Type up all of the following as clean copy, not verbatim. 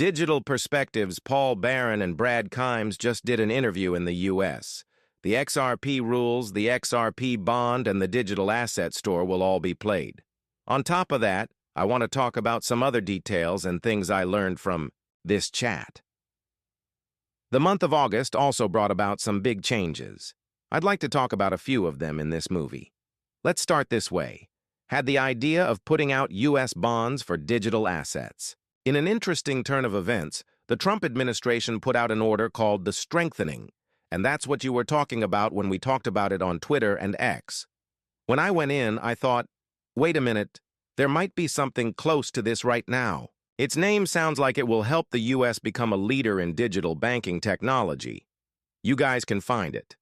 Digital Perspectives' Paul Barron and Brad Kimes just did an interview in the U.S. The XRP rules, the XRP bond, and the digital asset store will all be played. On top of that, I want to talk about some other details and things I learned from this chat. The month of August also brought about some big changes. I'd like to talk about a few of them in this movie. Let's start this way. Had the idea of putting out U.S. bonds for digital assets. In an interesting turn of events, the Trump administration put out an order called the Strengthening, and that's what you were talking about when we talked about it on Twitter and X. When I went in, I thought, wait a minute, there might be something close to this right now. Its name sounds like it will help the U.S. become a leader in digital banking technology. You guys can find it.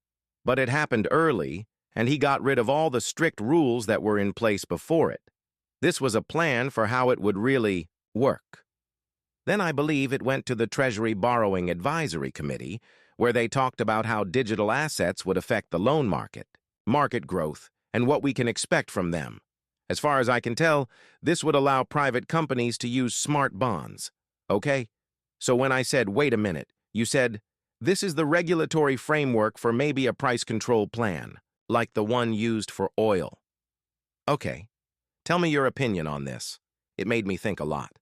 But it happened early, and he got rid of all the strict rules that were in place before it. This was a plan for how it would really work. Then I believe it went to the Treasury Borrowing Advisory Committee, where they talked about how digital assets would affect the loan market growth, and what we can expect from them. As far as I can tell, this would allow private companies to use smart bonds. Okay? So when I said, wait a minute, you said, this is the regulatory framework for maybe a price control plan, like the one used for oil. Okay. Tell me your opinion on this. It made me think a lot.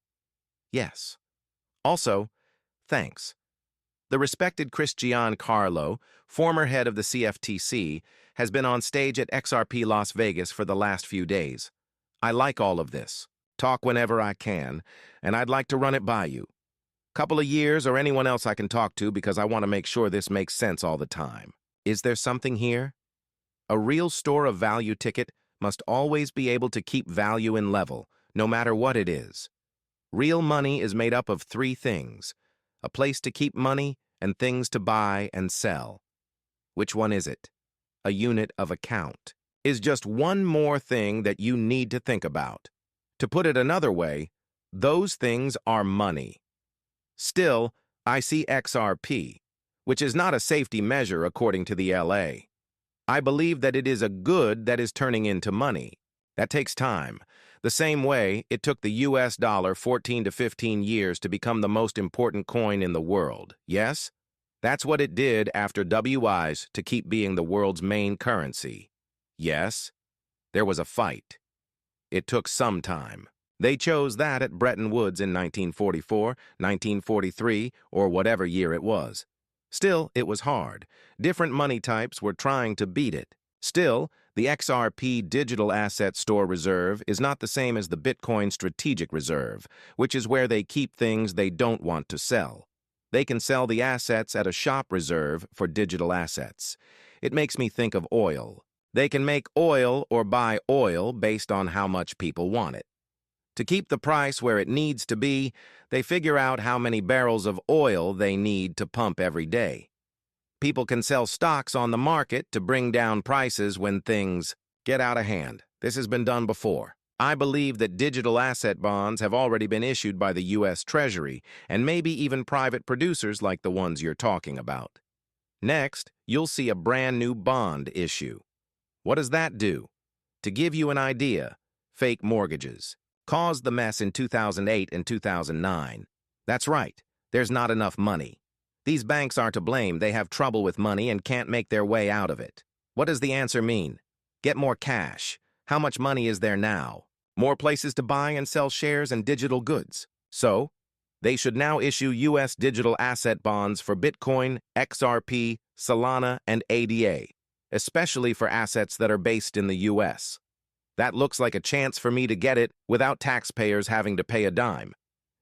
Yes. Also, thanks. The respected Cristian Carlo, former head of the CFTC, has been on stage at XRP Las Vegas for the last few days. I like all of this. Talk whenever I can, and I'd like to run it by you. Couple of years or anyone else I can talk to because I want to make sure this makes sense all the time. Is there something here? A real store of value ticket must always be able to keep value in level, no matter what it is. Real money is made up of three things: a place to keep money and things to buy and sell. Which one is it? A unit of account is just one more thing that you need to think about. To put it another way, those things are money. Still, I see XRP, which is not a safety measure according to the LA. I believe that it is a good that is turning into money. That takes time. The same way it took the US dollar 14 to 15 years to become the most important coin in the world, yes? That's what it did after WIs to keep being the world's main currency. Yes, there was a fight. It took some time. They chose that at Bretton Woods in 1944, 1943, or whatever year it was. Still, it was hard. Different money types were trying to beat it. Still, the XRP Digital Asset Store Reserve is not the same as the Bitcoin Strategic Reserve, which is where they keep things they don't want to sell. They can sell the assets at a shop reserve for digital assets. It makes me think of oil. They can make oil or buy oil based on how much people want it. To keep the price where it needs to be, they figure out how many barrels of oil they need to pump every day. People can sell stocks on the market to bring down prices when things get out of hand. This has been done before. I believe that digital asset bonds have already been issued by the U.S. Treasury and maybe even private producers like the ones you're talking about. Next, you'll see a brand new bond issue. What does that do? To give you an idea, fake mortgages caused the mess in 2008 and 2009. That's right, there's not enough money. These banks are to blame. They have trouble with money and can't make their way out of it. What does the answer mean? Get more cash. How much money is there now? More places to buy and sell shares and digital goods. So, they should now issue U.S. digital asset bonds for Bitcoin, XRP, Solana, and ADA, especially for assets that are based in the U.S. That looks like a chance for me to get it without taxpayers having to pay a dime.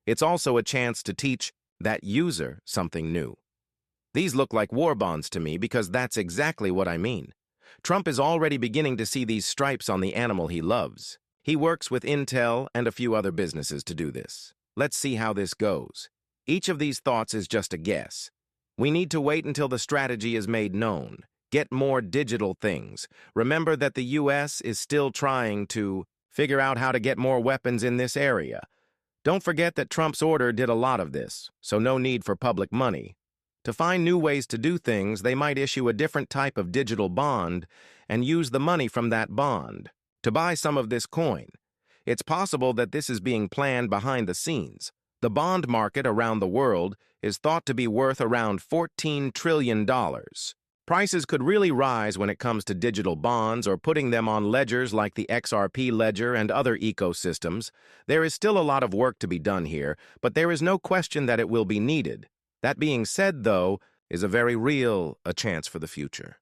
It's also a chance to teach that user something new. These look like war bonds to me because that's exactly what I mean. Trump is already beginning to see these stripes on the animal he loves. He works with Intel and a few other businesses to do this. Let's see how this goes. Each of these thoughts is just a guess. We need to wait until the strategy is made known. Get more digital things. Remember that the U.S. is still trying to figure out how to get more weapons in this area. Don't forget that Trump's order did a lot of this, so no need for public money. To find new ways to do things, they might issue a different type of digital bond and use the money from that bond to buy some of this coin. It's possible that this is being planned behind the scenes. The bond market around the world is thought to be worth around $14 trillion. Prices could really rise when it comes to digital bonds or putting them on ledgers like the XRP ledger and other ecosystems. There is still a lot of work to be done here, but there is no question that it will be needed. That being said, though, is a very real chance for the future.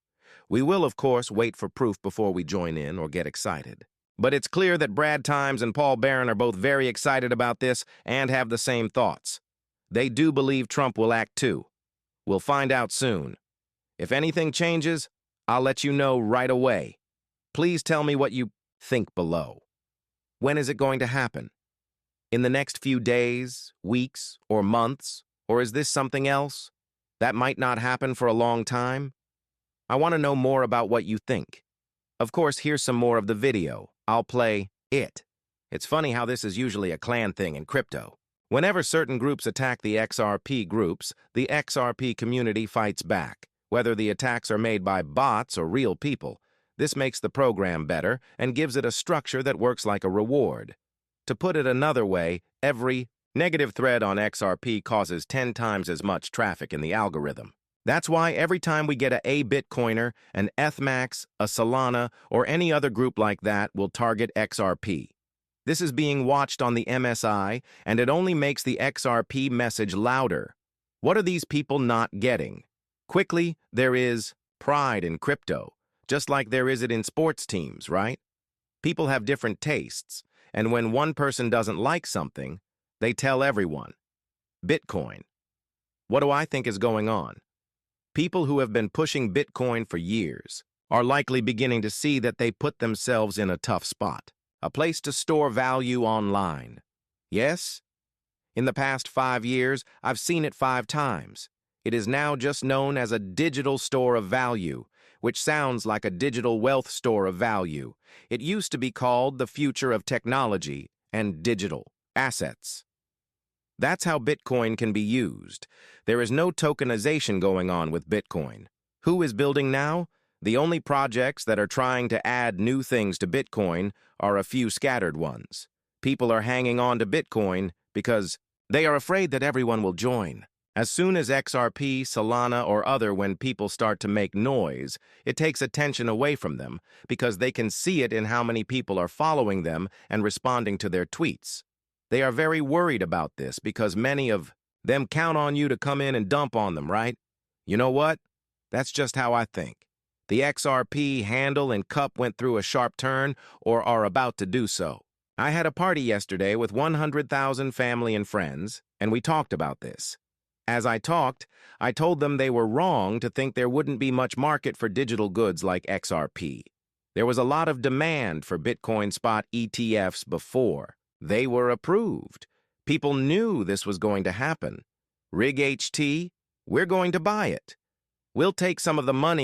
We will, of course, wait for proof before we join in or get excited. But it's clear that Brad Times and Paul Barron are both very excited about this and have the same thoughts. They do believe Trump will act too. We'll find out soon. If anything changes, I'll let you know right away. Please tell me what you think below. When is it going to happen? In the next few days, weeks, or months? Or is this something else? That might not happen for a long time? I want to know more about what you think. Of course, here's some more of the video. I'll play it. It's funny how this is usually a clan thing in crypto. Whenever certain groups attack the XRP groups, the XRP community fights back. Whether the attacks are made by bots or real people, this makes the program better and gives it a structure that works like a reward. To put it another way, every negative thread on XRP causes 10 times as much traffic in the algorithm. That's why every time we get a Bitcoiner, an Us.Thankx, a Solana, or any other group like that will target XRP. This is being watched on the MSI, and it only makes the XRP message louder. What are these people not getting? Quickly, there is pride in crypto, just like there is it in sports teams, right? People have different tastes, and when one person doesn't like something, they tell everyone. Bitcoin. What do I think is going on? People who have been pushing Bitcoin for years are likely beginning to see that they put themselves in a tough spot, a place to store value online. Yes? In the past 5 years, I've seen it 5 times. It is now just known as a digital store of value, which sounds like a digital wealth store of value. It used to be called the future of technology and digital assets. That's how Bitcoin can be used. There is no tokenization going on with Bitcoin. Who is building now? The only projects that are trying to add new things to Bitcoin are a few scattered ones. People are hanging on to Bitcoin because they are afraid that everyone will join. As soon as XRP, Solana, or other, when people start to make noise, it takes attention away from them because they can see it in how many people are following them and responding to their tweets. They are very worried about this because many of them count on you to come in and dump on them, right? You know what? That's just how I think. The XRP handle and cup went through a sharp turn or are about to do so. I had a party yesterday with 100,000 family and friends, and we talked about this. As I talked, I told them they were wrong to think there wouldn't be much market for digital goods like XRP. There was a lot of demand for Bitcoin spot ETFs before. They were approved. People knew this was going to happen. Rig HT, we're going to buy it. We'll take some of the money